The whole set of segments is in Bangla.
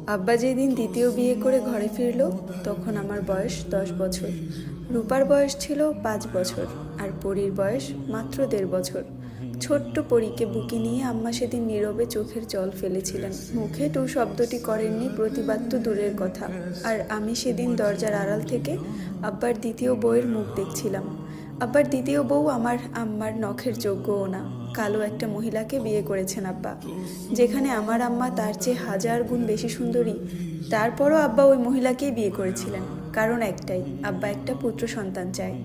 আব্বা যেদিন দ্বিতীয় বিয়ে করে ঘরে ফিরল তখন আমার বয়স 10 বছর। রূপার বয়স ছিল 5 বছর আর পরীর বয়স মাত্র 1.5 বছর। ছোট্ট পরীকে বুকে নিয়ে আম্মা সেদিন নীরবে চোখের জল ফেলেছিলেন। মুখে টু শব্দটি করেননি, প্রতিবাদ তো দূরের কথা। আর আমি সেদিন দরজার আড়াল থেকে আব্বার দ্বিতীয় বউয়ের মুখ দেখছিলাম। আব্বার দ্বিতীয় বউ আমার আম্মার নখের যোগ্যও না, কালো একটা মহিলাকে বিয়ে করেছেন আব্বা। যেখানে আমার আম্মা তার চেয়ে 1000 গুণ বেশি সুন্দরী, তারপরও আব্বা ওই মহিলাকেই বিয়ে করেছিলেন। কারণ একটাই, আব্বা একটা পুত্র সন্তান চায়।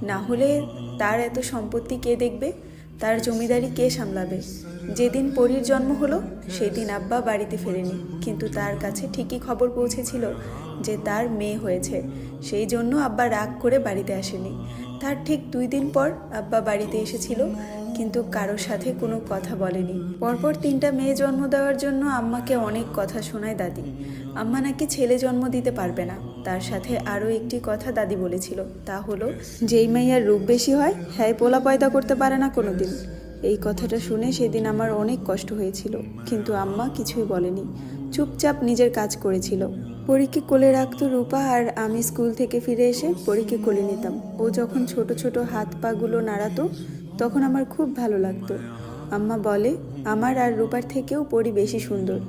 না হলে তার এত সম্পত্তি কে দেখবে, তার জমিদারি কে সামলাবে? যেদিন পরীর জন্ম হলো সেদিন আব্বা বাড়িতে ফেরেনি, কিন্তু তার কাছে ঠিকই খবর পৌঁছেছিল যে তার মেয়ে হয়েছে। সেই জন্য আব্বা রাগ করে বাড়িতে আসেনি। তার ঠিক 2 দিন পর আব্বা বাড়িতে এসেছিল, কিন্তু কারোর সাথে কোনো কথা বলেনি। পরপর 3টা মেয়ে জন্ম দেওয়ার জন্য আম্মাকে অনেক কথা শোনায় দাদি। আম্মা নাকি ছেলে জন্ম দিতে পারবে না। তার সাথে আরও একটি কথা দাদি বলেছিল, তা হলো যেই মেয়ের রূপ বেশি হয় হ্যাঁ পোলা পয়দা করতে পারে না কোনো দিন। এই কথাটা শুনে সেদিন আমার অনেক কষ্ট হয়েছিল, কিন্তু আম্মা কিছুই বলেনি, চুপচাপ নিজের কাজ করেছিল। পরীকে কোলে রাখতো রূপা, আর আমি স্কুল থেকে ফিরে এসে পরীকে কোলে নিতাম। ও যখন ছোট ছোট হাত পাগুলো নাড়াতো তখন আমার খুব ভালো লাগতো। আম্মা বলে আমার আর রূপার থেকেও পরী বেশি সুন্দর।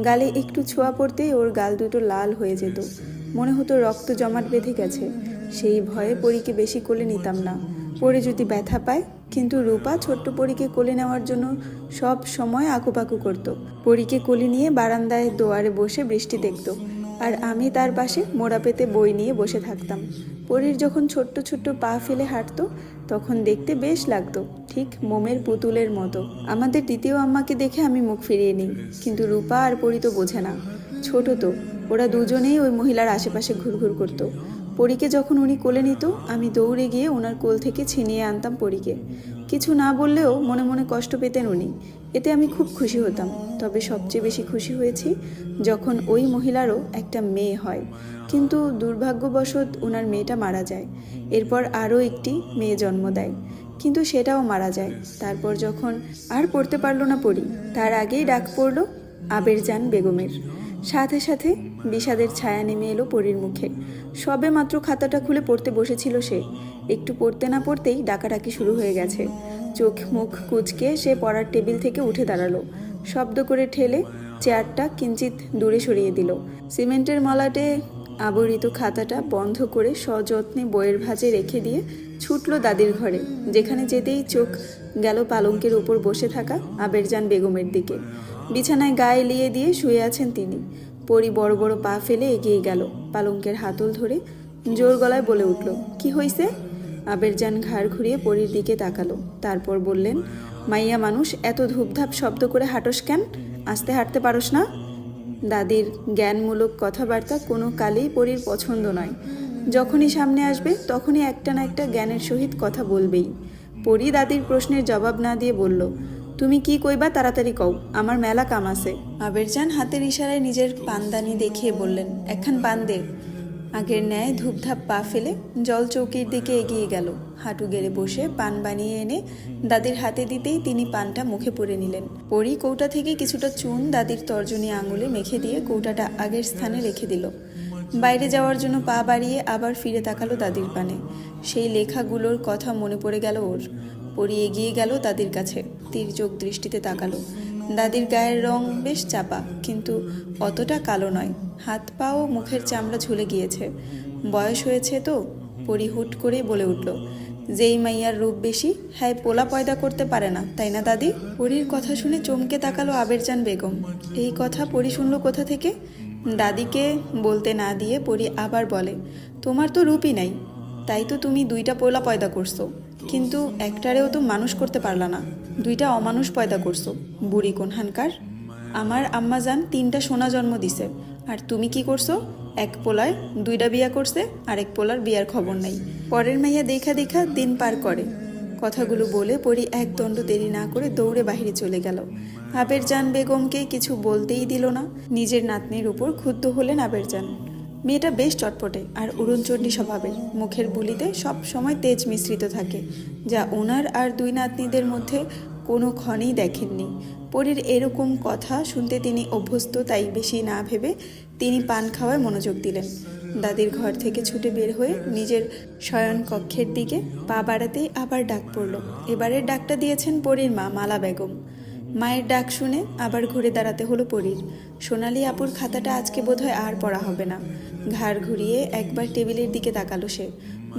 গালে একটু ছোঁয়া পড়তেই ওর গাল দুটো লাল হয়ে যেত, মনে হতো রক্ত জমাট বেঁধে গেছে। সেই ভয়ে পরীকে বেশি কোলে নিতাম না, পরী যদি ব্যথা পায়। কিন্তু রূপা ছোট্ট পরীকে কোলে নেওয়ার জন্য সব সময় আকুপাকু করত। পরীকে কোলে নিয়ে বারান্দায় দোয়ারে বসে বৃষ্টি দেখত, আর আমি তার পাশে মোড়া পেতে বই নিয়ে বসে থাকতাম। পরীর যখন ছোট্ট ছোট্ট পা ফেলে হাঁটতো তখন দেখতে বেশ লাগতো, ঠিক মোমের পুতুলের মতো। আমাদের দ্বিতীয় আম্মাকে দেখে আমি মুখ ফিরিয়ে নিই, কিন্তু রূপা আর পরী তো বোঝে না, ছোট তো। ওরা দুজনেই ওই মহিলার আশেপাশে ঘুরঘুর করতো। পরীকে যখন উনি কোলে নিত আমি দৌড়ে গিয়ে ওনার কোল থেকে ছিনিয়ে আনতাম পরীকে। কিছু না বললেও মনে মনে কষ্ট পেতেন উনি, এতে আমি খুব খুশি হতাম। তবে সবচেয়ে বেশি খুশি হয়েছি যখন ওই মহিলারও একটা মেয়ে হয়, কিন্তু দুর্ভাগ্যবশত ওনার মেয়েটা মারা যায়। এরপর আরও একটি মেয়ে জন্ম দেয়, কিন্তু সেটাও মারা যায়। তারপর যখন আর পড়তে পারলো না পরী, তার আগেই ডাক পড়ল আবেরজান বেগমের। সাথে সাথে বিষাদের ছায়া নেমে এলো পরীর মুখে। সবে মাত্র খাতাটা খুলে পড়তে বসেছিল সে, একটু পড়তে না পড়তেই ডাকাডাকি শুরু হয়ে গেছে। চোখ মুখ কুঁচকে সে পড়ার টেবিল থেকে উঠে দাঁড়ালো, শব্দ করে ঠেলে চেয়ারটা কিঞ্চিত দূরে সরিয়ে দিল। সিমেন্টের মলাটে আবরিত খাতাটা বন্ধ করে সযত্নে বইয়ের ভাঁজে রেখে দিয়ে ছুটল দাদির ঘরে, যেখানে যেতেই চোখ গেল পালঙ্কের উপর বসে থাকা আবেরজান বেগমের দিকে। বিছানায় গায়ে লিয়ে দিয়ে শুয়ে আছেন তিনি। পরী বড় বড় পা ফেলে এগিয়ে গেল, পালঙ্কের হাতল ধরে জোর গলায় বলে উঠল, কি হইছে? আবেরজান ঘাড় ঘুরিয়ে পরীর দিকে তাকালো, তারপর বললেন, মাইয়া মানুষ এত ধূপধাপ শব্দ করে হাঁটস কেন? আস্তে হাঁটতে পারস না? দাদির জ্ঞানমূলক কথাবার্তা কোনো কালেই পরীর পছন্দ নয়। যখনই সামনে আসবে তখনই একটা না একটা জ্ঞানের সহিত কথা বলবেই। পরী দাদির প্রশ্নের জবাব না দিয়ে বলল, তুমি কি কইবা তাড়াতাড়ি কও, আমার মেলা কাম আছে। আবেরজান হাতের ইশারায় নিজের পানদানি দেখিয়ে বললেন, একখান পান দে। আগের ন্যায় ধূপধাপ পা ফেলে জল চৌকির দিকে এগিয়ে গেল। হাঁটু গেড়ে বসে পান বানিয়ে এনে দাদির হাতে দিতেই তিনি পানটা মুখে পুরে নিলেন। পরী কৌটা থেকে কিছুটা চুন দাদির তর্জনী আঙুলে মেখে দিয়ে কৌটাটা আগের স্থানে রেখে দিল। বাইরে যাওয়ার জন্য পা বাড়িয়ে আবার ফিরে তাকালো দাদির পানে। সেই লেখাগুলোর কথা মনে পড়ে গেল ওর। পরী এগিয়ে গেল দাদির কাছে, তির্যক দৃষ্টিতে তাকালো। দাদির গায়ের রং বেশ চাপা, কিন্তু অতটা কালো নয়। হাত পা ও মুখের চামড়া ঝুলে গিয়েছে। বয়স হয়েছে তো। পরী হুট করেই বলে উঠল, যেই মাইয়ার রূপ বেশি হ্যাঁ পোলা পয়দা করতে পারে না, তাই না দাদি? পরীর কথা শুনে চমকে তাকালো আবেরজান বেগম। এই কথা পরী শুনল কোথা থেকে? দাদিকে বলতে না দিয়ে পরী আবার বলে, তোমার তো রূপই নাই, তাই তো তুমি 2টা পোলা পয়দা করছো, কিন্তু একটারেও তো মানুষ করতে পারলা না, 2টা অমানুষ পয়দা করছো, বুড়ি কোনহানকার। আমার আম্মাজান 3টা সোনা জন্ম দিছে, আর তুমি কি করছো? এক পোলায় 2টা বিয়া করছে, আরেক পোলার বিয়ার খবর নাই। পরের মাইয়া দেখা দেখা দিন পার করে। কথাগুলো বলে পরী এক দণ্ড দেরি না করে দৌড়ে বাহিরে চলে গেল। আবেরজান বেগমকে কিছু বলতেই দিল না। নিজের নাতনির উপর ক্ষুব্ধ হলেন আবেরজান। মেয়েটা বেশ চটপটে আর উড়নচণ্ডী স্বভাবের, মুখের বুলিতে সব সময় তেজ মিশ্রিত থাকে, যা ওনার আর 2 নাতনিদের মধ্যে কোনো ক্ষণেই দেখেননি। পরীর এরকম কথা শুনতে তিনি অভ্যস্ত, তাই বেশি না ভেবে তিনি পান খাওয়ায় মনোযোগ দিলেন। দাদির ঘর থেকে ছুটে বের হয়ে নিজের শয়ন কক্ষের দিকে পা বাড়াতেই আবার ডাক পড়ল। এবারের ডাকটা দিয়েছেন পরীর মা মালা বেগম। মায়ের ডাক শুনে আবার ঘুরে দাঁড়াতে হলো পরীর। সোনালি আপুর খাতাটা আজকে বোধহয় আর পড়া হবে না। ঘাড় ঘুরিয়ে একবার টেবিলের দিকে তাকালো সে।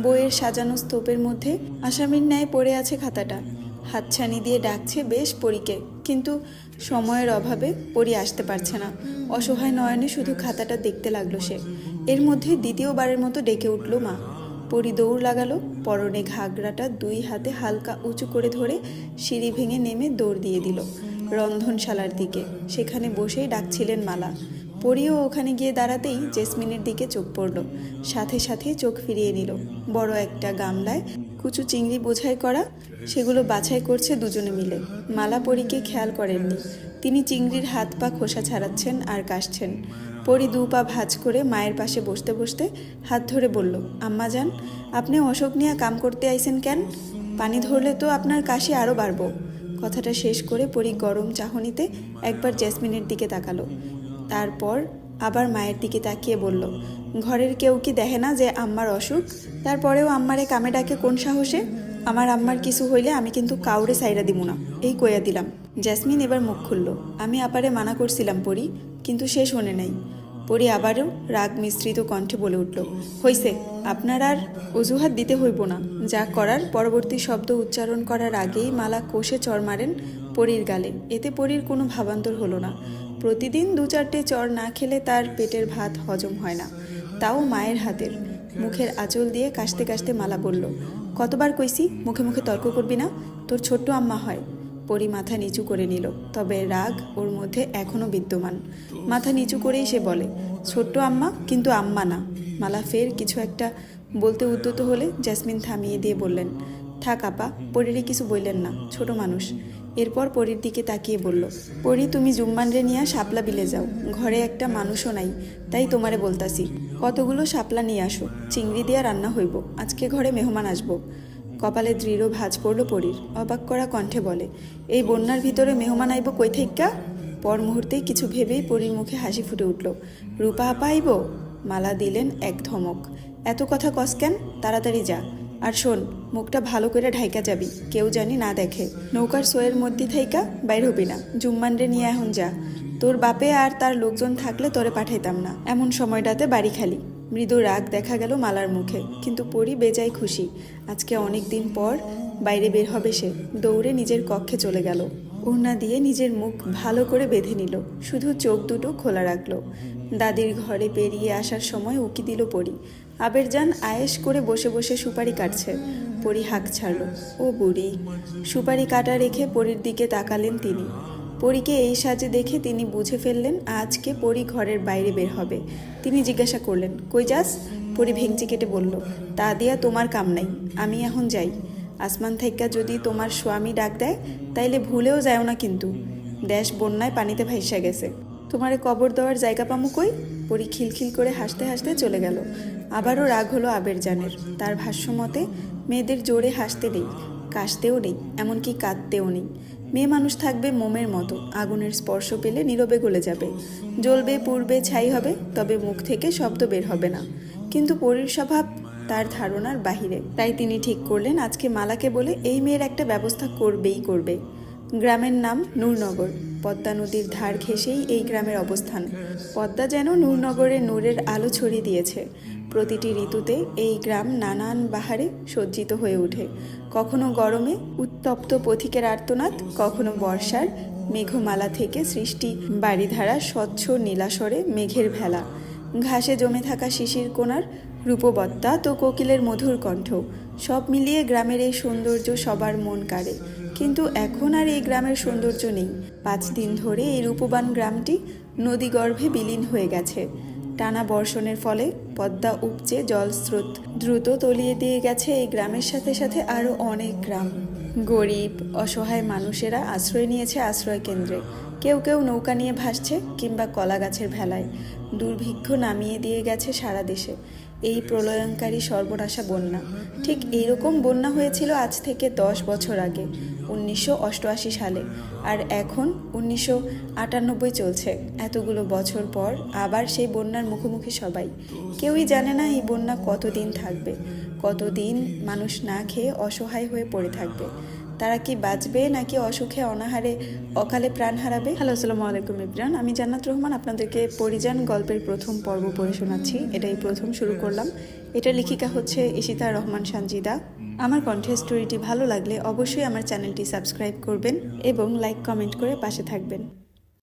বইয়ের সাজানো স্তূপের মধ্যে আসামির ন্যায় পড়ে আছে খাতাটা। হাতছানি দিয়ে ডাকছে বেশ পরীকে, কিন্তু সময়ের অভাবে পরী আসতে পারছে না। অসহায় নয়নে শুধু খাতাটা দেখতে লাগলো সে। এর মধ্যে দ্বিতীয়বারের মতো ডেকে উঠল মা। পরী দৌড় লাগালো, পরনে ঘাগরাটা দুই হাতে হালকা উঁচু করে ধরে সিঁড়ি ভেঙে নেমে দৌড় দিয়ে দিল রন্ধনশালার দিকে। সেখানে বসেই ডাকছিলেন মালা। পরীও ওখানে গিয়ে দাঁড়াতেই জেসমিনের দিকে চোখ পড়ল। সাথে সাথে চোখ ফিরিয়ে নিল। বড় একটা গামলায় কুচু চিংড়ি বোঝাই করা, সেগুলো বাছাই করছে দুজনে মিলে। মালা পরীকে খেয়াল করেননি। তিনি চিংড়ির হাত পা খোসা ছাড়াচ্ছেন আর কাশছেন। পরী দু পা ভাঁজ করে মায়ের পাশে বসতে বসতে হাত ধরে বলল, আম্মা যান, আপনি অসুখ নিয়ে কাম করতে আইছেন কেন? পানি ধরলে তো আপনার কাশি আরও বাড়ব। কথাটা শেষ করে পরী গরম চাহনিতে একবার জেসমিনের দিকে তাকালো। তারপর আবার মায়ের দিকে তাকিয়ে বলল, ঘরের কেউ কি দেখে না যে আম্মার অসুখ? তারপরেও আম্মারে কামে ডাকে কোন সাহসে? আমার আম্মার কিছু হইলে আমি কিন্তু কাউরে সাইরা দিব না, এই কইয়া দিলাম। জেসমিন এবার মুখ খুলল। আমি আপারে মানা করছিলাম পরী, কিন্তু সে শোনে নাই। পরী আবারও রাগ মিশ্রিত কণ্ঠে বলে উঠল, হইছে, আপনার আর অজুহাত দিতে হইব না। যা করার। পরবর্তী শব্দ উচ্চারণ করার আগেই মালা কষে চড় মারেন পরীর গালে। এতে পরীর কোনো ভাবান্তর হলো না। প্রতিদিন 2-4টে চড় না খেলে তার পেটের ভাত হজম হয় না, তাও মায়ের হাতের। মুখের আঁচল দিয়ে কাশতে কাশতে মালা বলল, কতবার কইছি মুখে মুখে তর্ক করবি না, তোর ছোট্ট আম্মা হয়। পরী মাথা নিচু করে নিল, তবে রাগ ওর মধ্যে এখনও বিদ্যমান। মাথা নিচু করেই সে বলে, ছোট্ট আম্মা, কিন্তু আম্মা না। মালা ফের কিছু একটা বলতে উদ্যত হলে জেসমিন থামিয়ে দিয়ে বললেন, থাক আপা, পরীরে কিছু বললেন না, ছোট মানুষ। এরপর পরীর দিকে তাকিয়ে বলল, পরী, তুমি জুম্মানরে নিয়ে শাপলা বিলে যাও, ঘরে একটা মানুষও নাই, তাই তোমারে বলতাছি কতগুলো শাপলা নিয়ে আসো, চিংড়ি দিয়া রান্না হইব, আজকে ঘরে মেহমান আসবো। কপালে দৃঢ় ভাঁজ পড়ল পরীর। অবাক করা কণ্ঠে বলে, এই বন্যার ভিতরে মেহমান আইব কই থেইক্কা? পর মুহূর্তেই কিছু ভেবেই পরীর মুখে হাসি ফুটে উঠল। রূপা আপা আইব? মালা দিলেন এক ধমক। এত কথা কস কেন? তাড়াতাড়ি যা, আর শোন, মুখটা ভালো করে ঢাইকা যাবি, কেউ জানি না দেখে। নৌকার সোয়ের মধ্যে থাইকা বাইর হবি না। জুম্মানরে নিয়ে এখন যা। তোর বাপে আর তার লোকজন থাকলে তোরে পাঠাইতাম না, এমন সময়টাতে বাড়ি খালি। মৃদু রাগ দেখা গেল মালার মুখে, কিন্তু পরী বেজায় খুশি। আজকে অনেক দিন পর বাইরে বের হবে সে। দৌড়ে নিজের কক্ষে চলে গেল। ওড়না দিয়ে নিজের মুখ ভালো করে বেঁধে নিল, শুধু চোখ দুটো খোলা রাখল। দাদির ঘরে পেরিয়ে আসার সময় উকি দিল পরী। আবেরজান আয়েশ করে বসে বসে সুপারি কাটছে। পরী হাঁক ছাড়ল, ও বুড়ি। সুপারি কাটা রেখে পরীর দিকে তাকালেন তিনি। পরীকে এই সাজে দেখে তিনি বুঝে ফেললেন আজকে পরী ঘরের বাইরে বের হবে। তিনি জিজ্ঞাসা করলেন, কই যাস? পরী ভেঙচি কেটে বলল, তা দিয়া তোমার কাম নাই, আমি এখন যাই। আসমান থাইক্কা যদি তোমার স্বামী ডাক দেয় তাইলে ভুলেও যাও না কিন্তু। দেশ বন্যায় পানিতে ভাইসা গেছে, তোমারে কবর দেওয়ার জায়গা পামু কই? পরী খিলখিল করে হাসতে হাসতে চলে গেল। আবারও রাগ হলো আবেরজানের। তার ভাষ্যমতে মেয়েদের জোরে হাসতে নেই, কাশতেও নেই, এমনকি কাঁদতেও নেই। মেয়ে মানুষ থাকবে মোমের মতো, আগুনের স্পর্শ পেলে নীরবে গলে যাবে, জ্বলবে, পুড়বে, ছাই হবে, তবে মুখ থেকে শব্দ বের হবে না। কিন্তু পরীর স্বভাব তার ধারণার বাহিরে। তাই তিনি ঠিক করলেন আজকে মালাকে বলে এই মেয়ের একটা ব্যবস্থা করবেই করবে। গ্রামের নাম নূরনগর। পদ্মা নদীর ধার ঘেঁষেই এই গ্রামের অবস্থান। পদ্মা যেন নূরনগরে নূরের আলো ছড়িয়ে দিয়েছে। প্রতিটি ঋতুতে এই গ্রাম নানান বাহারে সজ্জিত হয়ে ওঠে। কখনো গরমে উত্তপ্ত পথিকের আর্তনাদ, কখনো বর্ষার মেঘমালা থেকে সৃষ্টি বাড়িধারা স্বচ্ছ নীলাসরে মেঘের ভেলা, ঘাসে জমে থাকা শিশির কোণার রূপবত্তা তো কোকিলের মধুর কণ্ঠ। সব মিলিয়ে গ্রামের এই সৌন্দর্য সবার মন কাড়ে। কিন্তু এখন আর এই গ্রামের সৌন্দর্য নেই। 5 দিন ধরে এই রূপবান গ্রামটি নদীগর্ভে বিলীন হয়ে গেছে। টানা বর্ষণের ফলে পদ্মা উপচে জলস্রোত দ্রুত তলিয়ে দিয়ে গেছে এই গ্রামের সাথে সাথে আরও অনেক গ্রাম। গরিব অসহায় মানুষেরা আশ্রয় নিয়েছে আশ্রয় কেন্দ্রে। কেউ কেউ নৌকা নিয়ে ভাসছে কিংবা কলা গাছের ভেলায়। দুর্ভিক্ষ নামিয়ে দিয়ে গেছে সারা দেশে। এই প্রলয়ঙ্কারী সর্বনাশা বন্যা। ঠিক এইরকম বন্যা হয়েছিল আজ থেকে 10 বছর আগে, 1988 সালে। আর এখন 1998 চলছে। এতগুলো বছর পর আবার সেই বন্যার মুখোমুখি সবাই। কেউই জানে না এই বন্যা কতদিন থাকবে, কতদিন মানুষ না খেয়ে অসহায় হয়ে পড়ে থাকবে। তারা কি বাঁচবে নাকি অসুখে অনাহারে অকালে প্রাণ হারাবে? হ্যালো, আসসালামু আলাইকুম ইব্রান। আমি জান্নাত রহমান আপনাদেরকে পরিজান গল্পের প্রথম পর্ব পড়ে শোনাচ্ছি। এটাই প্রথম শুরু করলাম। এটার লেখিকা হচ্ছে ইশিতা রহমান সানজিদা। আমার কণ্ঠের স্টোরিটি ভালো লাগলে অবশ্যই আমার চ্যানেলটি সাবস্ক্রাইব করবেন এবং লাইক কমেন্ট করে পাশে থাকবেন।